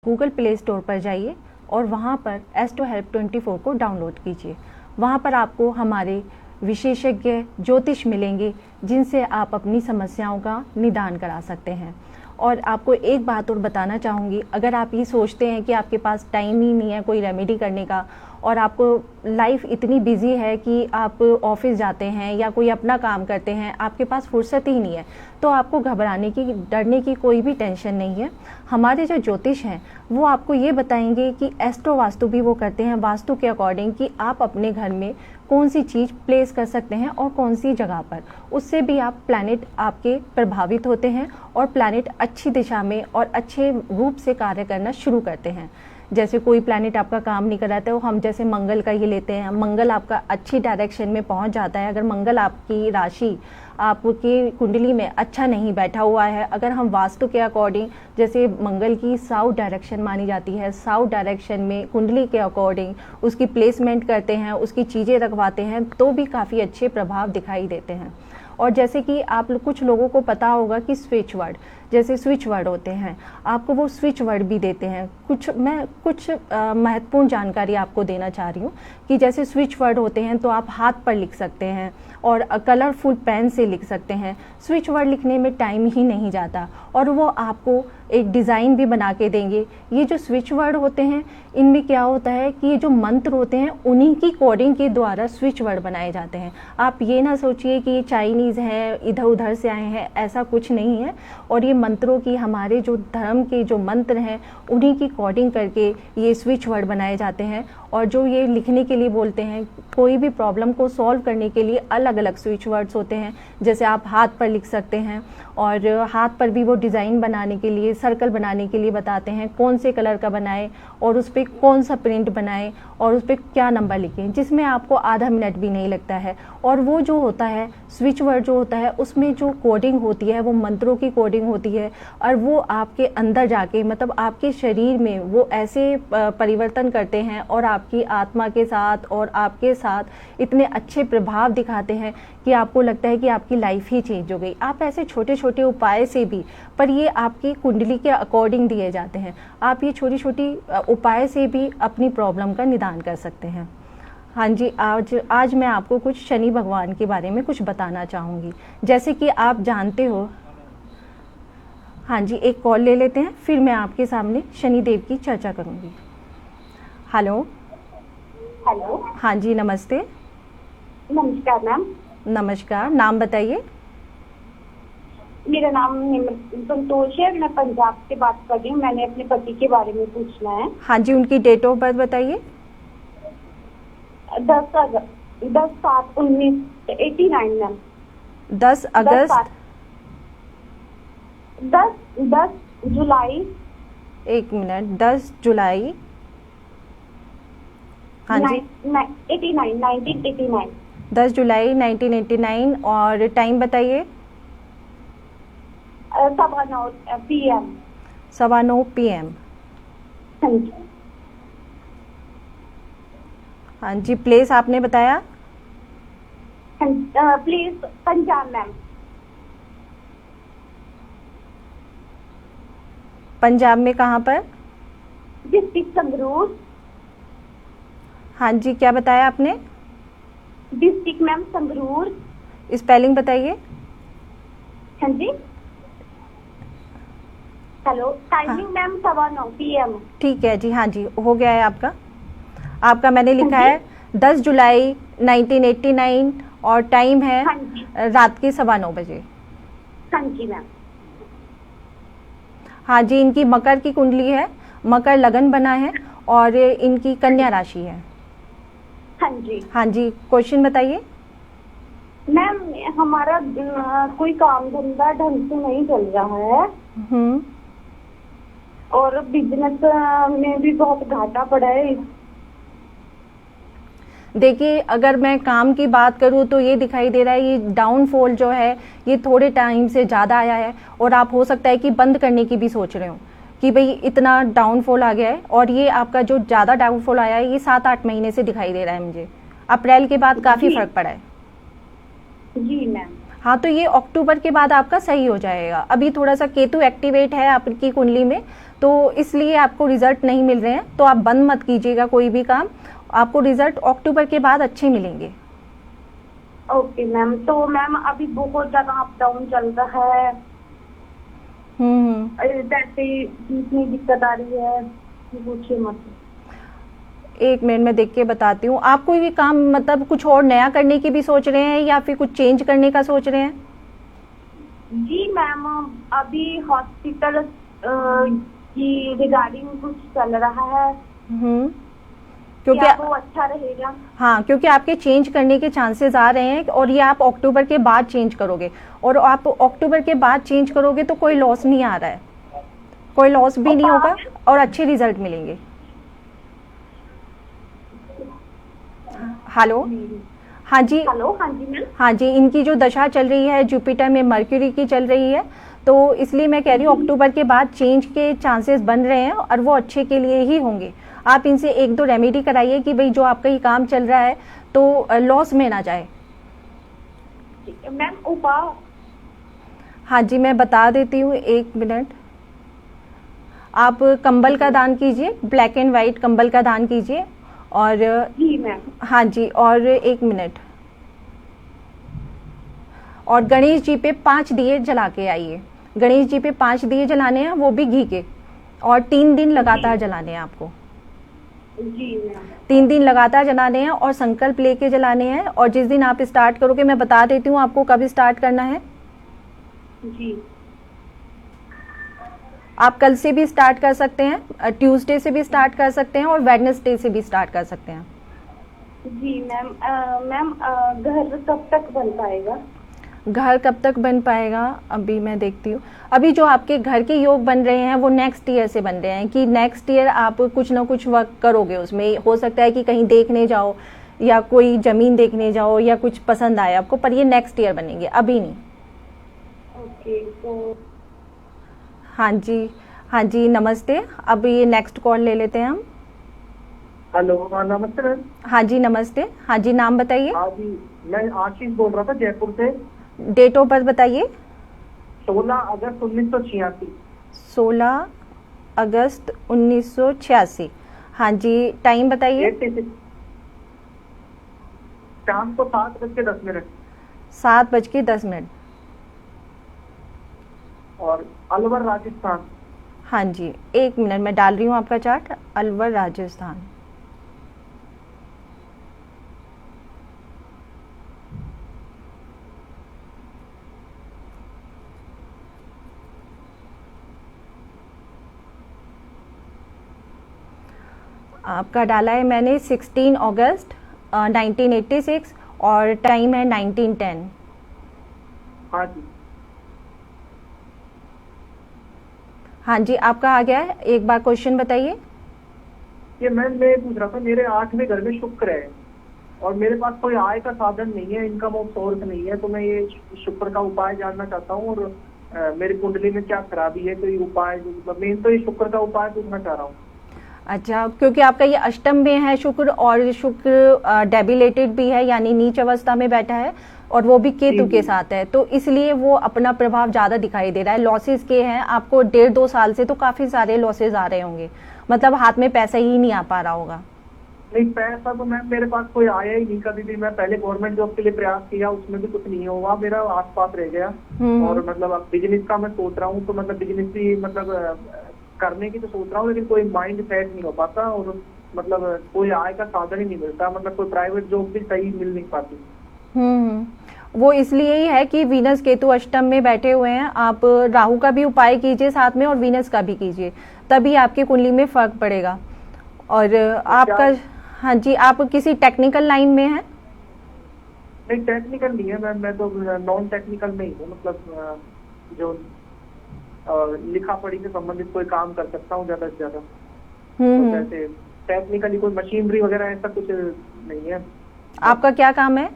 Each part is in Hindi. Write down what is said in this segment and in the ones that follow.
गूगल प्ले स्टोर पर जाइए और वहाँ पर एस्ट्रो हेल्प 24 को डाउनलोड कीजिए। वहाँ पर आपको हमारे विशेषज्ञ ज्योतिष मिलेंगे जिनसे आप अपनी समस्याओं का निदान करा सकते हैं। और आपको एक बात और बताना चाहूँगी, अगर आप ये सोचते हैं कि आपके पास टाइम ही नहीं है कोई रेमेडी करने का और आपको लाइफ इतनी बिजी है कि आप ऑफिस जाते हैं या कोई अपना काम करते हैं, आपके पास फुर्सत ही नहीं है, तो आपको घबराने की, डरने की कोई भी टेंशन नहीं है। हमारे जो ज्योतिष हैं वो आपको ये बताएंगे कि एस्ट्रो वास्तु भी वो करते हैं वास्तु के अकॉर्डिंग कि आप अपने घर में कौन सी चीज़ प्लेस कर सकते हैं और कौन सी जगह पर। उससे भी आप प्लैनेट आपके प्रभावित होते हैं और प्लैनेट अच्छी दिशा में और अच्छे रूप से कार्य करना शुरू करते हैं। जैसे कोई प्लैनेट आपका काम नहीं कर रहा था, हम जैसे मंगल का ही लेते हैं, मंगल आपका अच्छी डायरेक्शन में पहुंच जाता है। अगर मंगल आपकी राशि आपकी कुंडली में अच्छा नहीं बैठा हुआ है, अगर हम वास्तु के अकॉर्डिंग, जैसे मंगल की साउथ डायरेक्शन मानी जाती है, साउथ डायरेक्शन में कुंडली के अकॉर्डिंग उसकी प्लेसमेंट करते हैं, उसकी चीज़ें रखवाते हैं, तो भी काफ़ी अच्छे प्रभाव दिखाई देते हैं। और जैसे कि आप कुछ लोगों को पता होगा कि स्विच वर्ड, जैसे स्विच वर्ड होते हैं, आपको वो स्विच वर्ड भी देते हैं। मैं कुछ महत्वपूर्ण जानकारी आपको देना चाह रही हूँ कि जैसे स्विच वर्ड होते हैं तो आप हाथ पर लिख सकते हैं और कलरफुल पेन से लिख सकते हैं। स्विच वर्ड लिखने में टाइम ही नहीं जाता और वो आपको एक डिज़ाइन भी बना के देंगे। ये जो स्विच वर्ड होते हैं इनमें क्या होता है कि ये जो मंत्र होते हैं उन्हीं की कोडिंग के द्वारा स्विच वर्ड बनाए जाते हैं। आप ये ना सोचिए कि ये चाइनीज़ हैं, इधर उधर से आए हैं, ऐसा कुछ नहीं है। और ये मंत्रों की, हमारे जो धर्म के जो मंत्र हैं उन्हीं की कोडिंग करके ये स्विच वर्ड बनाए जाते हैं। और जो ये लिखने के लिए बोलते हैं, कोई भी प्रॉब्लम को सॉल्व करने के लिए अलग अलग स्विच वर्ड्स होते हैं। जैसे आप हाथ पर लिख सकते हैं और हाथ पर भी वो डिज़ाइन बनाने के लिए, सर्कल बनाने के लिए बताते हैं कौन से कलर का बनाएं और उस पर कौन सा प्रिंट बनाएं और उस पर क्या नंबर लिखें, जिसमें आपको आधा मिनट भी नहीं लगता है। और वो जो होता है स्विच वर्ड जो होता है उसमें जो कोडिंग होती है वो मंत्रों की कोडिंग होती है और वो आपके अंदर जाके, मतलब आपके शरीर में वो ऐसे परिवर्तन करते हैं और आपकी आत्मा के साथ और आपके साथ इतने अच्छे प्रभाव दिखाते हैं कि आपको लगता है कि आपकी लाइफ ही चेंज हो गई। आप ऐसे छोटे छोटे उपाय से भी, पर ये आपकी कुंडली के अकॉर्डिंग दिए जाते हैं, आप ये छोटी छोटी उपाय से भी अपनी प्रॉब्लम का निदान कर सकते हैं। हाँ जी, आज मैं आपको कुछ शनि भगवान के बारे में कुछ बताना चाहूँगी। जैसे कि आप जानते हो, हाँ जी, एक कॉल ले लेते हैं, फिर मैं आपके सामने शनि देव की चर्चा करूँगी। हेलो। हेलो। हाँ जी, नमस्ते। नमस्कार मैम। नमस्कार, नाम बताइए। मेरा नाम संतोष है, मैं पंजाब से बात कर रही हूँ। मैंने अपने पति के बारे में पूछना है। हाँ जी, उनकी डेट ऑफ बर्थ बताइए। 10/7/1989 मैम। 10 अगस्त 10 जुलाई। एक मिनट, 10 जुलाई। हाँ जी, 1989। 10 जुलाई 1989। और टाइम बताइए। 9:15 PM। 9:15 PM। हाँ जी। हाँ जी, प्लेस आपने बताया? Please Punjab ma'am. पंजाब में कहाँ पर? डिस्ट्रिक्ट संगरूर। हाँ जी, क्या बताया आपने? District ma'am Sangrur. स्पेलिंग बताइए। हाँ जी। Hello, timing ma'am 9:15 PM। ठीक है जी, हाँ जी, हो गया है आपका मैंने लिखा है 10 जुलाई 1989 और टाइम है रात के 9:15 बजे। हाँ जी मैम। हाँ जी, इनकी मकर की कुंडली है, मकर लगन बना है और इनकी कन्या राशि है। हाँ जी। हाँ जी, क्वेश्चन बताइए। मैम, हमारा कोई काम धंधा ढंग से नहीं चल रहा है और बिजनेस में भी बहुत घाटा पड़ा है। देखिए, अगर मैं काम की बात करूं तो ये दिखाई दे रहा है, ये डाउनफॉल जो है ये थोड़े टाइम से ज़्यादा आया है और आप हो सकता है कि बंद करने की भी सोच रहे हो कि भाई इतना डाउनफॉल आ गया है। और ये आपका जो ज़्यादा डाउनफॉल आया है ये 7-8 महीने से दिखाई दे रहा है मुझे। अप्रैल के बाद काफ़ी फर्क पड़ा है। जी मैम। हाँ, तो ये अक्टूबर के बाद आपका सही हो जाएगा। अभी थोड़ा सा केतु एक्टिवेट है आपकी कुंडली में, तो इसलिए आपको रिजल्ट नहीं मिल रहे हैं। तो आप बंद मत कीजिएगा कोई भी काम, आपको रिजल्ट अक्टूबर के बाद अच्छे मिलेंगे। Okay ma'am. तो मैम अभी बहुत ज्यादा अप डाउन चल रहा है, जैसे इतनी दिक्कत आ रही है कि पूछिए मत। एक मिनट में देख के बताती हूँ। आप कोई भी काम मतलब कुछ और नया करने की भी सोच रहे हैं या फिर कुछ चेंज करने का सोच रहे हैं? जी मैम, अभी हॉस्पिटल की रिगार्डिंग कुछ चल रहा है, क्योंकि क्या वो अच्छा रहेगा? हाँ, क्योंकि आपके चेंज करने के चांसेस आ रहे हैं और ये आप अक्टूबर के बाद चेंज करोगे, और आप अक्टूबर के बाद चेंज करोगे तो कोई लॉस नहीं आ रहा है, कोई लॉस भी नहीं होगा और अच्छे रिजल्ट मिलेंगे। हेलो, हाँ जी। हेलो, हाँ जी मैम। हाँ जी, इनकी जो दशा चल रही है जुपिटर में मर्क्यूरी की चल रही है, तो इसलिए मैं कह रही हूँ अक्टूबर के बाद चेंज के चांसेस बन रहे हैं और वो अच्छे के लिए ही होंगे। आप इनसे 1-2 रेमेडी कराइए कि भाई जो आपका ये काम चल रहा है तो लॉस में ना जाए। मैम उपाय? हाँ जी, मैं बता देती हूँ, 1 मिनट। आप कंबल का दान कीजिए, ब्लैक एंड वाइट कंबल का दान कीजिए। और जी मैम। हाँ जी, और 1 मिनट, और गणेश जी पे 5 दिए जला के आइए। गणेश जी पे 5 दिए जलाने हैं, वो भी घी के, और 3 दिन लगातार जलाने हैं आपको। जी मैम। 3 दिन लगातार जलाने हैं और संकल्प लेके जलाने हैं। और जिस दिन आप स्टार्ट करोगे, मैं बता देती हूँ आपको कब स्टार्ट करना है। जी। आप कल से भी स्टार्ट कर सकते हैं, ट्यूसडे से भी स्टार्ट कर सकते हैं और वेडनेसडे से भी स्टार्ट कर सकते हैं। जी मैम। मैम घर कब तक बन पाएगा? घर कब तक बन पाएगा, अभी मैं देखती हूँ। अभी जो आपके घर के योग बन रहे हैं वो नेक्स्ट ईयर से बन रहे हैं, कि नेक्स्ट ईयर आप कुछ ना कुछ वर्क करोगे उसमें। हो सकता है कि कहीं देखने जाओ या कोई जमीन देखने जाओ या कुछ पसंद आए आपको, पर ये नेक्स्ट ईयर बनेंगे, अभी नहीं। ओके। तो हाँ जी, हाँ जी, नमस्ते। अब ये नेक्स्ट कॉल ले लेते हैं हम। हेलो, हाँ नमस्ते मैम। हाँ जी, नमस्ते। हाँ जी, नाम बताइए। हाँ जी, मैं आशीष बोल रहा था जयपुर से। डेट ऑफ बर्थ बताइए। 16 अगस्त 1986। 16 अगस्त 1986। हाँ जी, टाइम बताइए। 86। शाम को 7:10। 7:10। और अलवर राजस्थान। हाँ जी, 1 मिनट में डाल रही हूँ आपका चार्ट। अलवर राजस्थान। आपका डाला है मैंने 16 अगस्त 1986 और टाइम है 1910। हाँ जी। हाँ जी, आपका आ गया है। एक बार क्वेश्चन बताइए। ये मैं पूछ रहा था, मेरे 8वें घर में शुक्र है और मेरे पास कोई आय का साधन नहीं है, इनकम ऑफ सोर्स नहीं है, तो मैं ये शुक्र का उपाय जानना चाहता हूँ। और मेरी कुंडली में क्या खराबी है, तो ये उपाय, मेन तो ये शुक्र का उपाय पूछना चाह रहा हूँ। अच्छा, क्योंकि आपका ये अष्टम में है शुक्र, और शुक्र डेबिलेटेड भी है, यानी नीच अवस्था में बैठा है, और वो भी केतु के साथ है, तो इसलिए वो अपना प्रभाव ज्यादा दिखाई दे रहा है। लॉसेस के हैं आपको 1.5-2 साल से, तो काफी सारे लॉसेस आ रहे होंगे, मतलब हाथ में पैसा ही नहीं आ पा रहा होगा। नहीं, पैसा तो मैम मेरे पास कोई आया ही नहीं कभी भी। मैं पहले गवर्नमेंट जॉब के लिए प्रयास किया, उसमें भी कुछ नहीं हुआ, मेरा आसपास रह गया। और मतलब अब बिजनेस का मैं सोच रहा हूँ, तो मतलब बिजनेस भी मतलब करने की तो सोच रहा हूँ, लेकिन कोई माइंड सेट नहीं हो पाता और मतलब कोई आय का साधन ही नहीं मिलता, मतलब कोई प्राइवेट जॉब भी सही मिल नहीं पाती। वो इसलिए ही है कि वीनस केतु अष्टम में बैठे हुए हैं। आप राहु का भी उपाय कीजिए साथ में और वीनस का भी कीजिए, तभी आपकी कुंडली में फर्क पड़ेगा। और आपका, हाँ जी, आप किसी टेक्निकल लाइन में हैं? नहीं, टेक्निकल नहीं है मैं तो नॉन टेक्निकल में ही हूँ, मतलब जो लिखा पढ़ी से संबंधित कोई काम कर सकता हूँ ज्यादा से ज्यादा। तो वैसे टेक्निकली कोई मशीनरी वगैरह ऐसा कुछ नहीं है। आपका क्या काम है?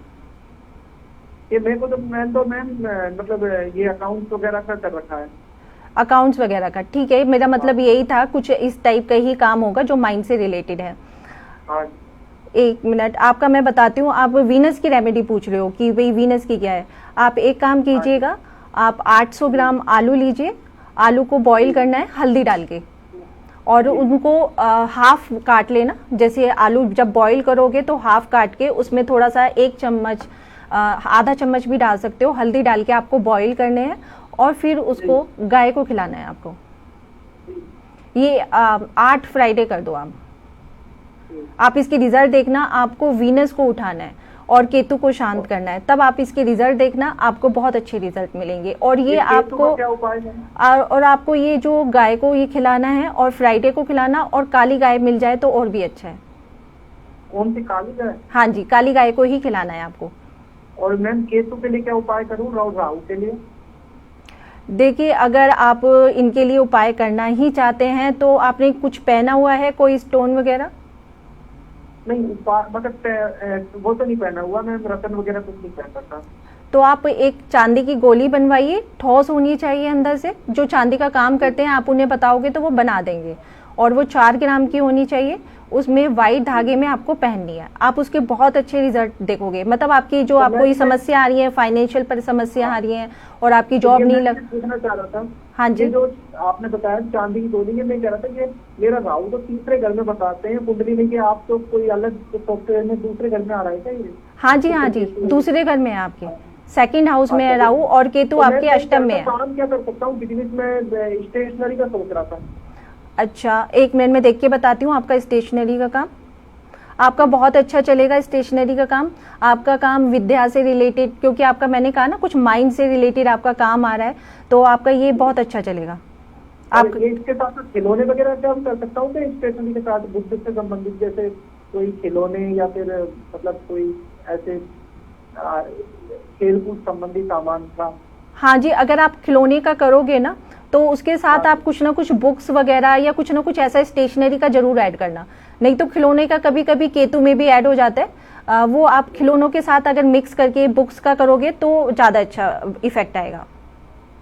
ये मेरे को तो मैम मतलब ये अकाउंट्स वगैरह का कर रखा है। अकाउंट्स वगैरह का, ठीक है। मेरा मतलब यही था, कुछ इस टाइप का ही काम होगा जो माइंड से रिलेटेड है। हाँ। एक मिनट, आपका मैं बताती हूँ। आप वीनस की रेमेडी पूछ रहे हो कि भाई वीनस की क्या है। आप एक काम कीजिएगा, आप 800 ग्राम आलू लीजिए, आलू को बॉईल करना है हल्दी डाल के, और उनको हाफ काट लेना। जैसे आलू जब बॉईल करोगे तो हाफ काट के उसमें थोड़ा सा 1 चम्मच, आधा चम्मच भी डाल सकते हो, हल्दी डाल के आपको बॉईल करने हैं, और फिर उसको गाय को खिलाना है आपको। ये 8 फ्राइडे कर दो आप इसके रिजल्ट देखना। आपको वीनस को उठाना है और केतु को शांत करना है, तब आप इसके रिजल्ट देखना, आपको बहुत अच्छे रिजल्ट मिलेंगे। और ये आपको क्या उपाय है? और आपको ये जो गाय को ये खिलाना है, और फ्राइडे को खिलाना, और काली गाय मिल जाए तो और भी अच्छा है। कौन सी काली गाय? हाँ जी, काली गाय को ही खिलाना है आपको। और मैम केतु के लिए क्या उपाय करूँ, राहु के लिए? देखिए, अगर आप इनके लिए उपाय करना ही चाहते हैं तो आपने कुछ पहना हुआ है, कोई स्टोन वगैरह? नहीं, मतलब वो तो नहीं पहना हुआ, मैं रतन वगैरह कुछ नहीं पहन सकता। तो आप एक चांदी की गोली बनवाइए, ठोस होनी चाहिए अंदर से। जो चांदी का काम करते हैं आप उन्हें बताओगे तो वो बना देंगे, और वो 4 ग्राम की होनी चाहिए। उसमें वाइट धागे में आपको पहननी है, आप उसके बहुत अच्छे रिजल्ट देखोगे। मतलब आपकी जो आपको ये समस्या आ रही है, फाइनेंशियल पर समस्या आ रही है, और आपकी जॉब नहीं लग। पूछना चाह रहा था, हाँ जी, जो आपने बताया चांदी की गोली, ये मैं कह रहा था कि मेरा राहु तो तीसरे घर में बताते हैं कुंडली में, कि आप तो कोई अलग सॉफ्टवेयर में दूसरे घर में आ रहा है क्या ये? हाँ जी, हाँ जी, दूसरे घर में है आपके, 2nd हाउस में है राहु, और केतु आपके अष्टम में है। काम क्या कर सकता हूँ? बिजनेस में स्टेशनरी का सोच रहा था। अच्छा, 1 मिनट में देख के बताती हूँ। आपका स्टेशनरी का काम आपका बहुत अच्छा चलेगा। स्टेशनरी का काम, आपका काम विद्या से रिलेटेड, क्योंकि आपका मैंने कहा ना कुछ माइंड से रिलेटेड आपका काम आ रहा है, तो आपका ये बहुत अच्छा चलेगा। आप इसके साथ खिलौने वगैरह क्या कर सकता हूँ? स्टेशनरी के साथ बुद्ध से संबंधित जैसे कोई खिलौने, या फिर मतलब कोई ऐसे खेल कूद संबंधी सामान का? हाँ जी, अगर आप खिलौने का करोगे ना तो उसके साथ आप कुछ ना कुछ बुक्स वगैरह या कुछ ना कुछ ऐसा स्टेशनरी का जरूर ऐड करना। नहीं तो खिलौने का कभी कभी केतु में भी ऐड हो जाता है, वो आप खिलौनों के साथ अगर मिक्स करके बुक्स का करोगे तो ज्यादा अच्छा इफेक्ट आएगा।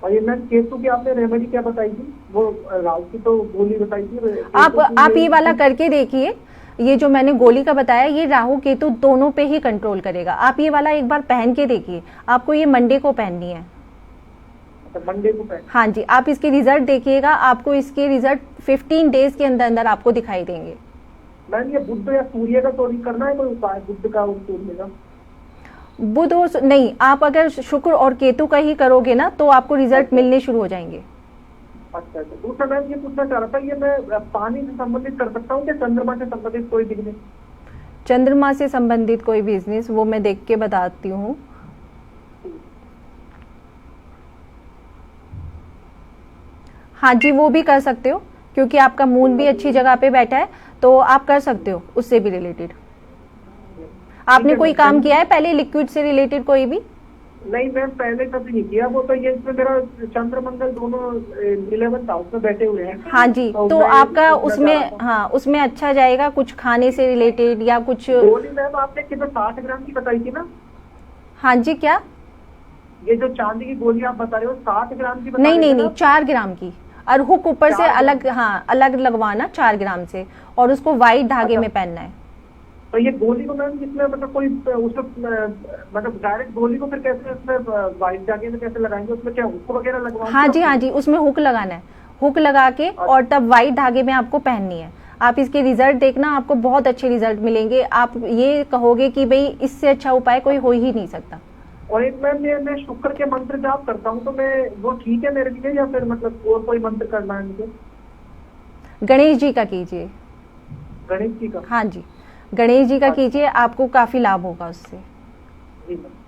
और ये मैम केतु की आपने रेमेडी क्या बताई थी? वो राहु की तो गोली बताई थी। आप ये वाला करके देखिए, ये जो मैंने गोली का बताया ये राहु केतु दोनों पे ही कंट्रोल करेगा। आप ये वाला एक बार पहन के देखिए, आपको ये मंडे को पहननी है। मंडे को पहन? हाँ जी, आप इसके रिजल्ट देखिएगा, आपको इसके रिजल्ट 15 डेज के अंदर अंदर आपको दिखाई देंगे। मैम ये बुध या सूर्य का तो नहीं करना है कोई उपाय, बुध का और सूर्य का? बुध और नहीं, आप अगर शुक्र और केतु का ही करोगे ना तो आपको रिजल्ट मिलने शुरू हो जाएंगे। अच्छा, दूसरा मैम ये पूछना चाह रहा था, ये मैं पानी से संबंधित कर सकता हूँ क्या? चंद्रमा से संबंधित कोई बिजनेस? चंद्रमा से संबंधित कोई बिजनेस, वो मैं देख के बताती हूँ। हाँ जी, वो भी कर सकते हो, क्योंकि आपका मून भी अच्छी जगह पे बैठा है, तो आप कर सकते हो उससे भी रिलेटेड। आपने कोई काम किया है पहले लिक्विड से रिलेटेड कोई भी? नहीं मैम, पहले कभी नहीं किया। वो तो ये इसमें मेरा चंद्र मंगल दोनों 11th हाउस में बैठे हुए हैं। हाँ जी, तो आपका उसमें, हाँ उसमें अच्छा जाएगा, कुछ खाने से रिलेटेड या कुछ। गोली मैम आपने कितना 60 ग्राम की बताई थी ना? हाँ जी, क्या? ये जो चांदी की गोली आप बता रहे हो 60 ग्राम की? नहीं, 4 ग्राम की, और हुक ऊपर से अलग, हाँ अलग लगवाना 4 ग्राम से, और उसको व्हाइट धागे में पहनना है। तो ये गोली को मैम जिसमें मतलब कोई उसमें मतलब डायरेक्ट गोली को फिर कैसे उसमें व्हाइट धागे में कैसे लगाएंगे? उसमें क्या हुक वगैरह लगवाएंगे? हाँ जी, उसमें हुक लगाना है, हुक लगा के और तब व्हाइट धागे में आपको पहननी है। आप इसके रिजल्ट देखना, आपको बहुत अच्छे रिजल्ट मिलेंगे। आप ये कहोगे कि भाई इससे अच्छा उपाय कोई हो ही नहीं सकता। और एक मैम मैं शुक्र के मंत्र जाप करता हूँ, तो मैं वो ठीक है मेरे लिए, या फिर मतलब और कोई मंत्र करना है मुझे? गणेश जी का कीजिए। गणेश जी का? हाँ जी, गणेश जी का कीजिए, आपको काफी लाभ होगा उससे।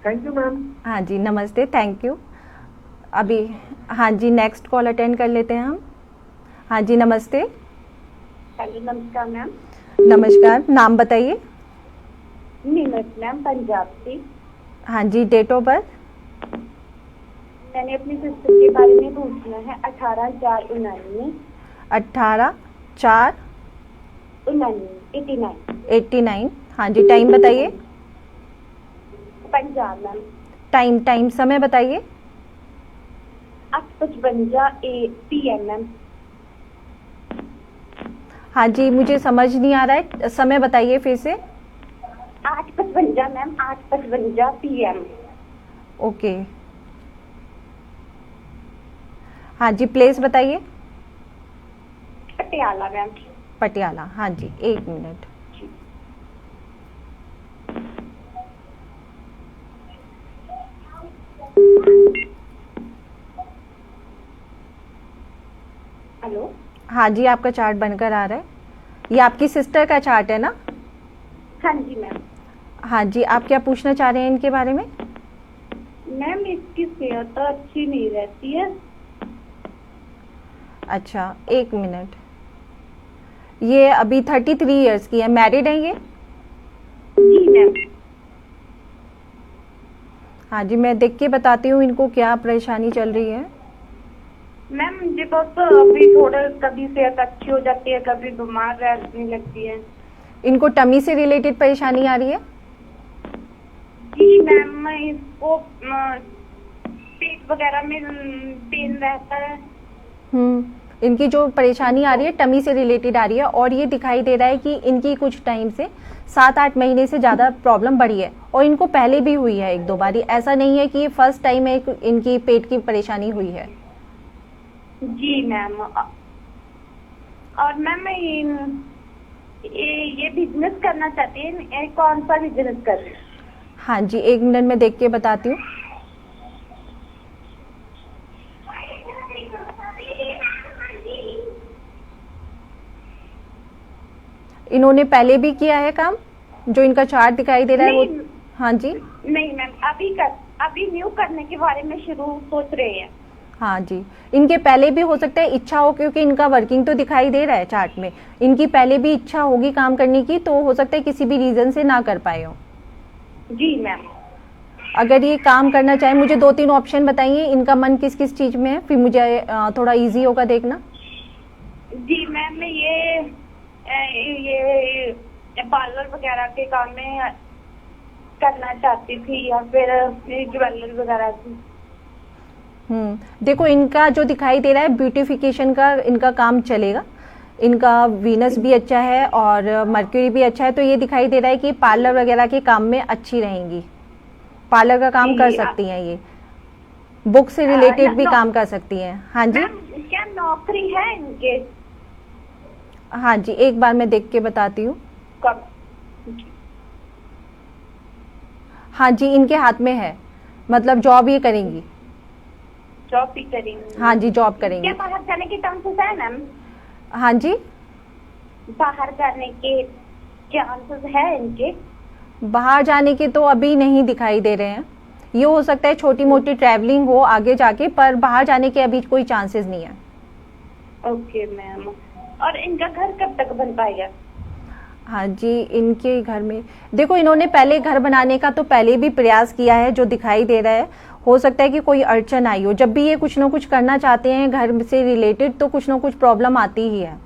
Thank you ma'am. हाँ जी, नमस्ते, थैंक यू। अभी हाँ जी, नेक्स्ट कॉल अटेंड कर लेते हैं हम। हाँ जी, नमस्ते। हेलो, नमस्कार मैम। नमस्कार, नाम बताइए। नीमच मैम, पंजाब से। हाँ जी, डेट ऑफ बर्थ? मैंने अपनी सिस्टर के बारे में पूछना है। 18/4/19। 18/4/89। हाँ जी, टाइम बताइए। पंजाब मैम। टाइम समय बताइए। 8:55 PM मैम। हाँ जी, मुझे समझ नहीं आ रहा है, समय बताइए फिर से। 8:55 मैम, 8:55 PM। ओके, हाँ जी, प्लेस बताइए। पटियाला मैम। पटियाला, हाँ जी, 1 मिनट। हेलो। हाँ जी, आपका चार्ट बनकर आ रहा है। ये आपकी सिस्टर का चार्ट है ना? हाँ जी मैम। हाँ जी, आप क्या पूछना चाह रहे हैं इनके बारे में? मैम इसकी सेहत तो अच्छी नहीं रहती है। अच्छा, 1 मिनट। ये अभी 33 इयर्स की है, मैरिड है ये? जी मैम। हाँ जी, मैं देख के बताती हूँ इनको क्या परेशानी चल रही है। मैम मुझे बस अभी थोड़ा कभी सेहत अच्छी हो जाती है, कभी बीमार रहने लगती है। इनको टमी से रिलेटेड परेशानी आ रही है? जी मैम, मैं इसको पेट वगैरह में पेन रहता है। इनकी जो परेशानी आ रही है टमी से रिलेटेड आ रही है, और ये दिखाई दे रहा है कि इनकी कुछ टाइम से 7-8 महीने से ज़्यादा प्रॉब्लम बढ़ी है, और इनको पहले भी हुई है 1-2 बारी। ऐसा नहीं है कि ये फर्स्ट टाइम है इनकी पेट की परेशानी हुई है। जी मैम। और मैम मैं ये बिजनेस करना चाहती है, कौन सा बिजनेस कर रही है? हाँ जी, 1 मिनट में देख के बताती हूँ। इन्होंने पहले भी किया है काम? जो इनका चार्ट दिखाई दे रहा है वो? हाँ जी। नहीं मैम, अभी न्यू करने के बारे में शुरू सोच रहे हैं। हाँ जी, इनके पहले भी हो सकता है इच्छा हो, क्योंकि इनका वर्किंग तो दिखाई दे रहा है चार्ट में। इनकी पहले भी इच्छा होगी काम करने की, तो हो सकता है किसी भी रीजन से ना कर पाए हो। जी मैम। अगर ये काम करना चाहे, मुझे 2-3 ऑप्शन बताइए इनका मन किस किस चीज में है, फिर मुझे थोड़ा इजी होगा देखना। जी मैम, मैं ये पार्लर वगैरह के काम में करना चाहती थी, या फिर ज्वेलरी वगैरह की। देखो, इनका जो दिखाई दे रहा है ब्यूटिफिकेशन का इनका काम चलेगा। इनका वीनस भी अच्छा है और मर्क्यूरी भी अच्छा है, तो ये दिखाई दे रहा है कि पार्लर वगैरह के काम में अच्छी रहेंगी। पार्लर का काम कर सकती हैं ये। बुक से रिलेटेड भी काम कर सकती हैं। हाँ जी। क्या नौकरी है इनके? हाँ जी, एक बार मैं देख के बताती हूँ। कब? हाँ जी, इनके हाथ में है, मतलब जॉब ये करेंगी। जॉब भी करेंगी? हाँ जी, जॉब करेंगी। क्या बाहर जाने के चांसेस है मैम? हाँ जी, बाहर जाने के चांसेस है इनके? बाहर जाने के तो अभी नहीं दिखाई दे रहे हैं। ये हो सकता है छोटी मोटी ट्रैवलिंग हो आगे जाके, पर बाहर जाने के अभी कोई चांसेस नहीं है। Okay ma'am. और इनका घर कब तक बन पाएगा? हाँ जी, इनके घर में देखो, इन्होंने पहले घर बनाने का तो पहले भी प्रयास किया है, जो दिखाई दे रहा है। हो सकता है कि कोई अड़चन आई हो। जब भी ये कुछ ना कुछ करना चाहते हैं घर से रिलेटेड, तो कुछ ना कुछ प्रॉब्लम आती ही है।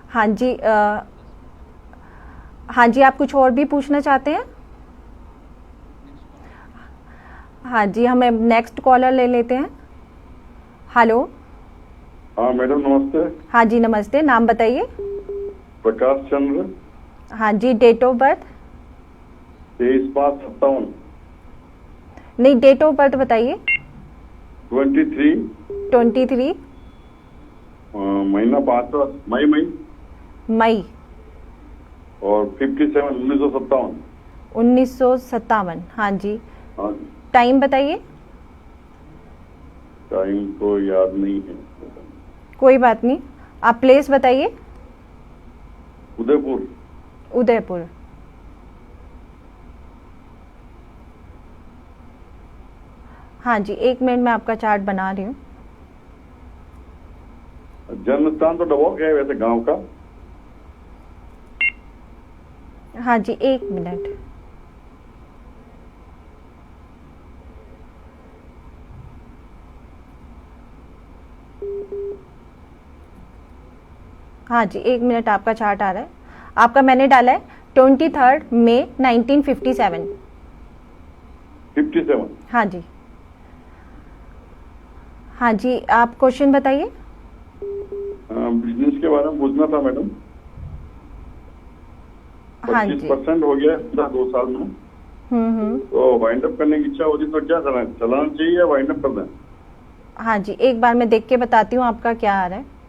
हाँ जी, हाँ जी, आप कुछ और भी पूछना चाहते हैं? हाँ जी, हम नेक्स्ट कॉलर ले लेते हैं। हेलो। हाँ मैडम, नमस्ते। हाँ जी, नमस्ते। नाम बताइए। प्रकाश चंद्र। हाँ जी, डेट ऑफ बर्थ? 23/5/57। नहीं, डेट ऑफ बर्थ बताइए। 23 महीना 5 मई और 57 1957। 1957। हाँ जी। हाँ, टाइम बताइए। टाइम तो याद नहीं है। कोई बात नहीं, आप प्लेस बताइए। उदयपुर। उदयपुर। हाँ जी, 1 मिनट में आपका चार्ट बना रही हूँ। जन्म स्थान तो डबोक है वैसे गांव का। हाँ जी, 1 मिनट। हाँ जी, 1 मिनट, आपका चार्ट आ रहा है। आपका मैंने डाला है 23 मई 1957। 57। हाँ जी। हाँ जी, आप क्वेश्चन बताइए। बिजनेस के बारे में पूछना था मैडम। हाँ जी। 25% हो गया है 2 साल में। तो वाइंड अप करने की इच्छा हो रही तो क्या चलाना चाहिए या वाइंड अप कर दें? हाँ जी, एक बार मैं देख के बताती हूँ आपका क्या आ रहा है।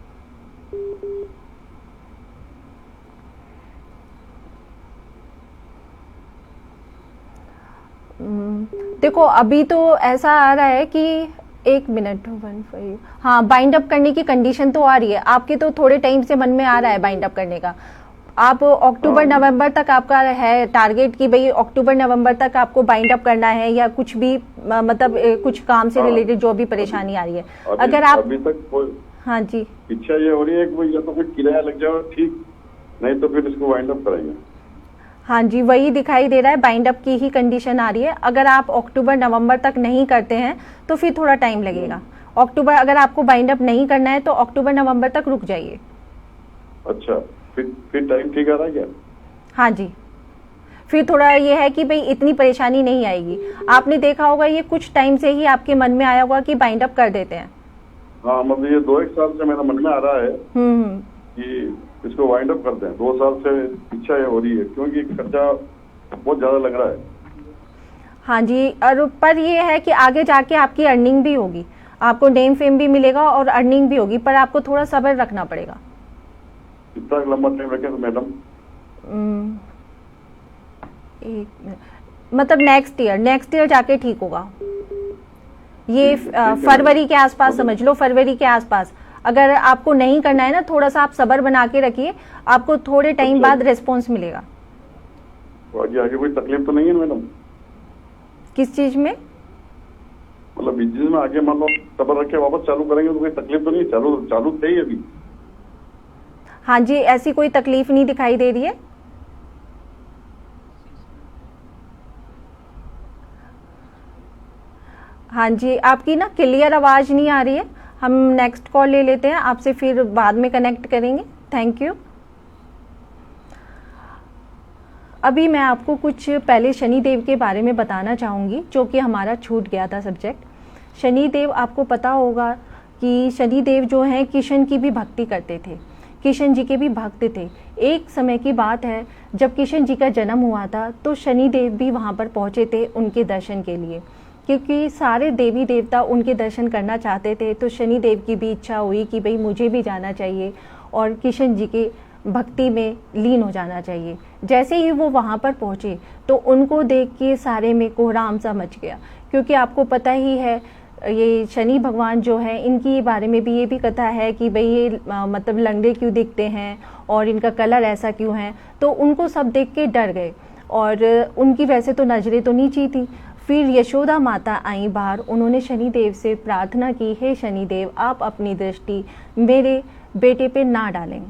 देखो अभी तो ऐसा आ रहा है कि 1 मिनट 15, हाँ बाइंड अप करने की कंडीशन तो आ रही है आपके, तो थोड़े टाइम से मन में आ रहा है बाइंड अप करने का। आप अक्टूबर नवंबर तक आपका है टारगेट कि भाई अक्टूबर नवंबर तक आपको बाइंड अप करना है, या कुछ भी मतलब कुछ काम से रिलेटेड जो भी परेशानी आ रही है अगर आप अभी तक हाँ जी इच्छा ये हो रही है कि या तो फिर किराया लग जाए ठीक, नहीं तो फिर इसको वाइंड अप करेंगे। हाँ जी, वही दिखाई दे रहा है, बाइंड अप की ही कंडीशन आ रही है। अगर आप अक्टूबर नवंबर तक नहीं करते हैं तो फिर थोड़ा टाइम लगेगा। अक्टूबर अगर आपको बाइंड अप नहीं करना है तो अक्टूबर नवंबर तक रुक जाइए। अच्छा, फिर टाइम ठीक आ रहा है क्या? हाँ जी, फिर थोड़ा ये है कि भाई इतनी परेशानी नहीं आएगी। आपने देखा होगा ये कुछ टाइम से ही आपके मन में आया होगा कि बाइंड अप कर देते हैं। हाँ, मतलब ये 2-1 साल से मेरे मन में आ रहा है कि इसको वाइंड अप कर दें। 2 साल से इच्छा ये हो रही है क्योंकि खर्चा बहुत ज्यादा लग रहा है। हाँ जी, और पर ये है कि आगे जाके आपकी अर्निंग भी होगी, आपको नेम फेम भी मिलेगा और अर्निंग भी होगी, पर आपको थोड़ा सब्र रखना पड़ेगा। कितना लंबा टाइम रखें तो मैडम? मतलब नेक्स्ट ईयर जाके ठीक होगा। ये फरवरी के आसपास समझ लो, फरवरी के आसपास। अगर आपको नहीं करना है ना, थोड़ा सा आप सब्र बना के रखिए, आपको थोड़े टाइम बाद रिस्पॉन्स मिलेगा। आगे कोई तकलीफ तो नहीं है मैडम? किस चीज में? मतलब बिजनेस में आगे मान लो सब्र रख के वापस चालू करेंगे तो कोई तकलीफ तो नहीं? चालू थे ही अभी। हाँ जी, ऐसी कोई तकलीफ नहीं दिखाई दे रही है। हाँ जी, आपकी ना क्लियर आवाज नहीं आ रही है। हम नेक्स्ट कॉल ले लेते हैं आपसे, फिर बाद में कनेक्ट करेंगे। Thank you. अभी मैं आपको कुछ पहले शनिदेव के बारे में बताना चाहूँगी, जो कि हमारा छूट गया था सब्जेक्ट। शनिदेव, आपको पता होगा कि शनिदेव जो हैं किशन की भी भक्ति करते थे, किशन जी के भी भक्त थे। एक समय की बात है जब किशन जी का जन्म हुआ था तो शनिदेव भी वहाँ पर पहुँचे थे उनके दर्शन के लिए, क्योंकि सारे देवी देवता उनके दर्शन करना चाहते थे। तो शनिदेव की भी इच्छा हुई कि भाई मुझे भी जाना चाहिए और किशन जी के भक्ति में लीन हो जाना चाहिए। जैसे ही वो वहाँ पर पहुँचे तो उनको देख के सारे में कोहराम सा मच गया, क्योंकि आपको पता ही है ये शनि भगवान जो है, इनकी बारे में भी ये भी कथा है कि भाई ये मतलब लंगड़े क्यों दिखते हैं और इनका कलर ऐसा क्यों है। तो उनको सब देख के डर गए और उनकी वैसे तो नजरें तो नीची थी। फिर यशोदा माता आई बाहर, उन्होंने शनिदेव से प्रार्थना की, हे शनिदेव आप अपनी दृष्टि मेरे बेटे पे ना डालें,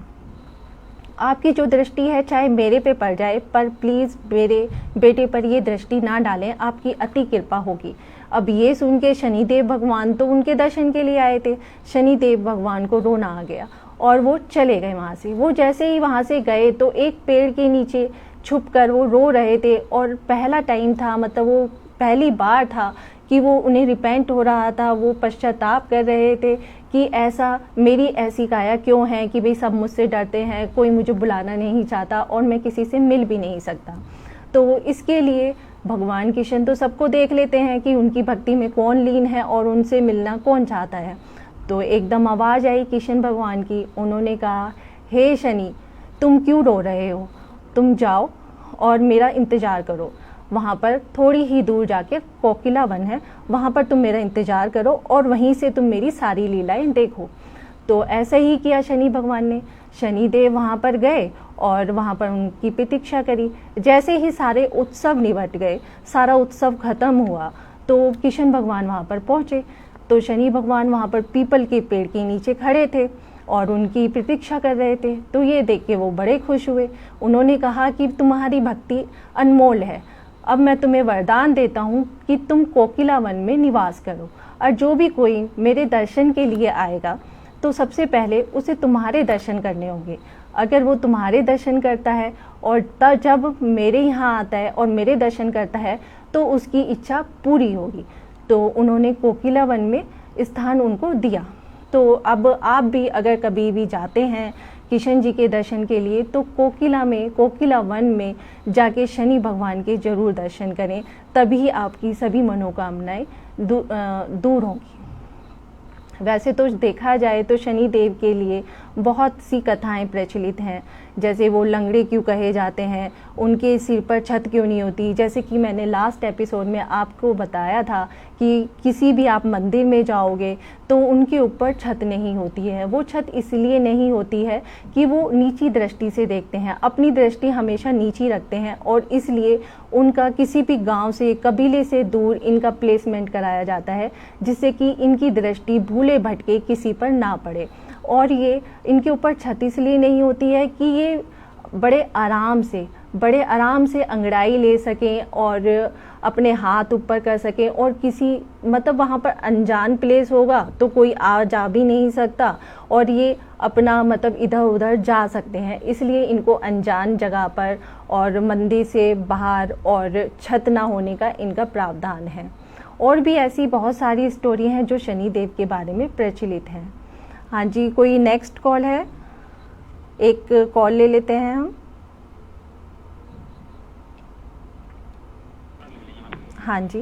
आपकी जो दृष्टि है चाहे मेरे पे पड़ जाए पर प्लीज़ मेरे बेटे पर ये दृष्टि ना डालें, आपकी अति कृपा होगी। अब ये सुन के शनिदेव भगवान तो उनके दर्शन के लिए आए थे, शनिदेव भगवान को रोना आ गया और वो चले गए वहाँ से। वो जैसे ही वहाँ से गए तो एक पेड़ के नीचे छुपकर वो रो रहे थे, और पहला टाइम था, मतलब वो पहली बार था कि वो उन्हें रिपेंट हो रहा था, वो पश्चाताप कर रहे थे कि ऐसा मेरी ऐसी काया क्यों है कि भाई सब मुझसे डरते हैं, कोई मुझे बुलाना नहीं चाहता और मैं किसी से मिल भी नहीं सकता। तो इसके लिए भगवान किशन तो सबको देख लेते हैं कि उनकी भक्ति में कौन लीन है और उनसे मिलना कौन चाहता है। तो एकदम आवाज़ आई किशन भगवान की, उन्होंने कहा हे शनि तुम क्यों रो रहे हो, तुम जाओ और मेरा इंतज़ार करो। वहाँ पर थोड़ी ही दूर जाके कोकिला वन है, वहाँ पर तुम मेरा इंतज़ार करो और वहीं से तुम मेरी सारी लीलाएं देखो। तो ऐसा ही किया शनि भगवान ने। शनिदेव वहाँ पर गए और वहाँ पर उनकी प्रतीक्षा करी। जैसे ही सारे उत्सव निपट गए, सारा उत्सव खत्म हुआ तो किशन भगवान वहाँ पर पहुँचे। तो शनि भगवान वहाँ पर पीपल के पेड़ के नीचे खड़े थे और उनकी प्रतीक्षा कर रहे थे। तो ये देख के वो बड़े खुश हुए। उन्होंने कहा कि तुम्हारी भक्ति अनमोल है, अब मैं तुम्हें वरदान देता हूँ कि तुम कोकिला वन में निवास करो, और जो भी कोई मेरे दर्शन के लिए आएगा तो सबसे पहले उसे तुम्हारे दर्शन करने होंगे। अगर वो तुम्हारे दर्शन करता है और तब जब मेरे यहाँ आता है और मेरे दर्शन करता है तो उसकी इच्छा पूरी होगी। तो उन्होंने कोकिला वन में स्थान उनको दिया। तो अब आप भी अगर कभी भी जाते हैं किशन जी के दर्शन के लिए तो कोकिला वन में जाके शनि भगवान के जरूर दर्शन करें, तभी आपकी सभी मनोकामनाएं दूर होंगी। वैसे तो देखा जाए तो शनि देव के लिए बहुत सी कथाएं प्रचलित हैं, जैसे वो लंगड़े क्यों कहे जाते हैं, उनके सिर पर छत क्यों नहीं होती। जैसे कि मैंने लास्ट एपिसोड में आपको बताया था कि किसी भी आप मंदिर में जाओगे तो उनके ऊपर छत नहीं होती है। वो छत इसलिए नहीं होती है कि वो नीची दृष्टि से देखते हैं, अपनी दृष्टि हमेशा नीची रखते हैं, और इसलिए उनका किसी भी गांव से कबीले से दूर इनका प्लेसमेंट कराया जाता है, जिससे कि इनकी दृष्टि भूले भटके किसी पर ना पड़े। और ये इनके ऊपर छत इसलिए नहीं होती है कि ये बड़े आराम से अंगड़ाई ले सकें और अपने हाथ ऊपर कर सकें, और किसी मतलब वहाँ पर अनजान प्लेस होगा तो कोई आ जा भी नहीं सकता, और ये अपना मतलब इधर उधर जा सकते हैं। इसलिए इनको अनजान जगह पर और मंदिर से बाहर और छत ना होने का इनका प्रावधान है। और भी ऐसी बहुत सारी स्टोरी हैं जो शनि देव के बारे में प्रचलित हैं। हाँ जी, कोई नेक्स्ट कॉल है? एक कॉल ले लेते हैं हम। हाँ जी।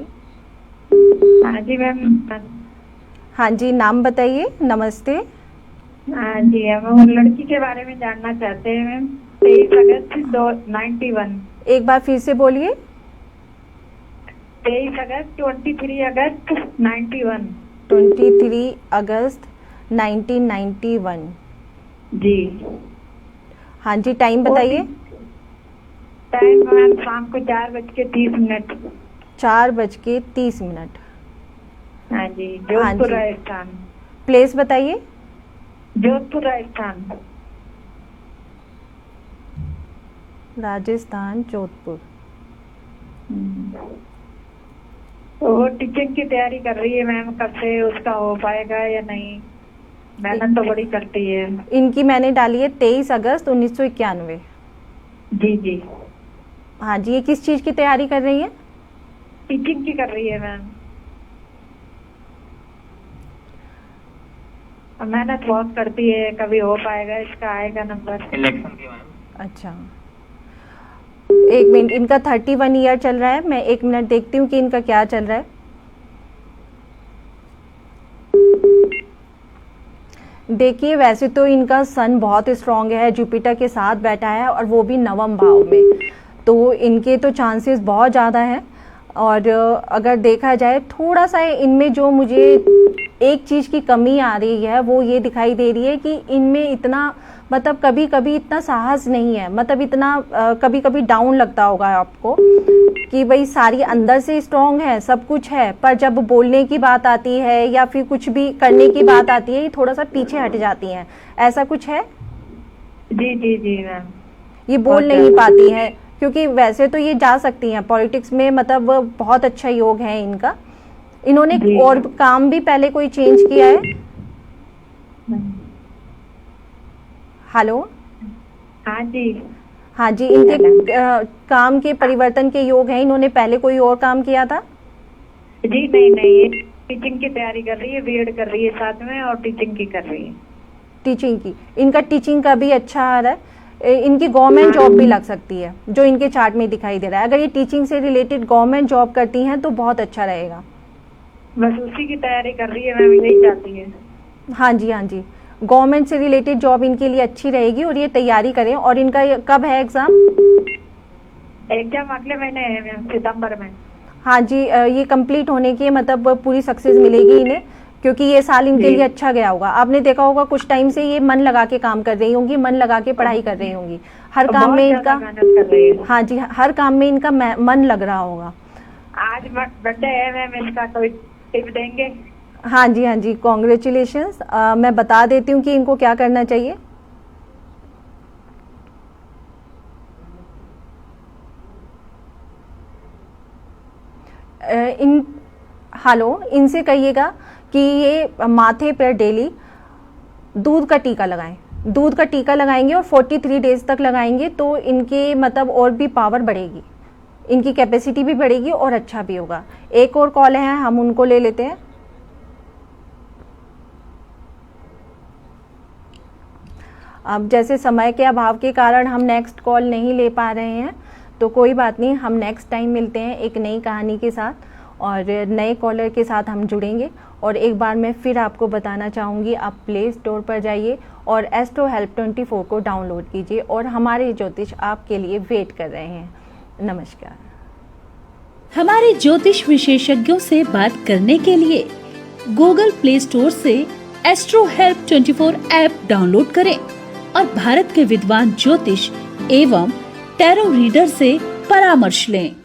हाँ जी मैम। हाँ जी, नाम बताइए। नमस्ते। हाँ जी, हम लड़की के बारे में जानना चाहते हैं मैम। 23 अगस्त 91। एक बार फिर से बोलिए। 23 अगस्त 23 अगस्त 91। 23 अगस्त 1991। जी। हाँ जी, टाइम बताइए। टाइम मैम शाम को 4:30। 4:30। हाँ जी, जोधपुर राजस्थान। प्लेस बताइए। जोधपुर राजस्थान। राजस्थान, जोधपुर। तो वो टीचिंग की तैयारी कर रही है मैम, कब से उसका हो पाएगा या नहीं? मेहनत तो बड़ी करती है। इनकी मैंने डाली है 23 अगस्त 1991। जी जी। हाँ जी, ये किस चीज की तैयारी कर रही है? टीचिंग की कर रही है मैम। मेहनत बहुत करती है, कभी हो पाएगा, इसका आएगा नंबर। इलेक्शन की मैम। अच्छा, एक मिनट, इनका 31 ईयर चल रहा है। मैं 1 मिनट देखती हूँ कि इनका क्या चल रहा है। देखिए, वैसे तो इनका सन बहुत स्ट्रांग है, जुपिटर के साथ बैठा है और वो भी नवम भाव में, तो इनके तो चांसेस बहुत ज़्यादा हैं। और अगर देखा जाए थोड़ा सा इनमें जो मुझे एक चीज़ की कमी आ रही है वो ये दिखाई दे रही है कि इनमें इतना मतलब कभी कभी इतना साहस नहीं है, मतलब इतना कभी कभी डाउन लगता होगा आपको कि भाई सारी अंदर से स्ट्रांग है, सब कुछ है, पर जब बोलने की बात आती है या फिर कुछ भी करने की बात आती है ये थोड़ा सा पीछे हट जाती हैं। ऐसा कुछ है? जी जी जी मैम। ये बोल नहीं पाती हैं, क्योंकि वैसे तो ये जा सकती हैं पॉलिटिक्स में, मतलब बहुत अच्छा योग है इनका। इन्होंने और काम भी पहले कोई चेंज किया है? हेलो। हाँ जी। हाँ जी, इनके काम के परिवर्तन के योग हैं। इन्होंने पहले कोई और काम किया था? जी नहीं नहीं, टीचिंग की तैयारी कर रही है, बीएड कर रही है साथ में, और टीचिंग की कर रही है। टीचिंग की, इनका टीचिंग का भी अच्छा आ रहा है। इनकी गवर्नमेंट जॉब भी लग सकती है, जो इनके चार्ट में दिखाई दे रहा है। अगर ये टीचिंग से रिलेटेड गवर्नमेंट जॉब करती हैं तो बहुत अच्छा रहेगा। बस उसी की तैयारी कर रही है मैम, यही चाहती है। हाँ जी, हाँ जी, गवर्नमेंट से रिलेटेड जॉब इनके लिए अच्छी रहेगी और ये तैयारी करें। और इनका कब है एग्जाम? एग्जाम अगले महीने है मैम, सितंबर में। हाँ जी, ये कंप्लीट होने की मतलब पूरी सक्सेस मिलेगी इन्हें, क्योंकि ये साल इनके लिए अच्छा गया होगा। आपने देखा होगा कुछ टाइम से ये मन लगा के काम कर रही होंगी, मन लगा के पढ़ाई कर रही होंगी, हर काम में इनका। हाँ जी, हर काम में इनका मन लग रहा होगा। आज बर्थडे है मैम इसका, कोई टिप देंगे? हाँ जी, हाँ जी, कॉन्ग्रेचुलेशंस। मैं बता देती हूँ कि इनको क्या करना चाहिए। हेलो, इनसे कहिएगा कि ये माथे पर डेली दूध का टीका लगाएं। दूध का टीका लगाएंगे और 43 डेज तक लगाएंगे तो इनके मतलब और भी पावर बढ़ेगी, इनकी कैपेसिटी भी बढ़ेगी और अच्छा भी होगा। एक और कॉल है, हम उनको ले लेते हैं। अब जैसे समय के अभाव के कारण हम नेक्स्ट कॉल नहीं ले पा रहे हैं, तो कोई बात नहीं, हम नेक्स्ट टाइम मिलते हैं एक नई कहानी के साथ और नए कॉलर के साथ हम जुड़ेंगे। और एक बार मैं फिर आपको बताना चाहूँगी, आप प्ले स्टोर पर जाइए और एस्ट्रो हेल्प 24 को डाउनलोड कीजिए और हमारे ज्योतिष आपके लिए वेट कर रहे हैं। नमस्कार। हमारे ज्योतिष विशेषज्ञों से बात करने के लिए गूगल प्ले स्टोर से एस्ट्रो हेल्प 24 ऐप डाउनलोड करें और भारत के विद्वान ज्योतिष एवं टैरो रीडर से परामर्श लें।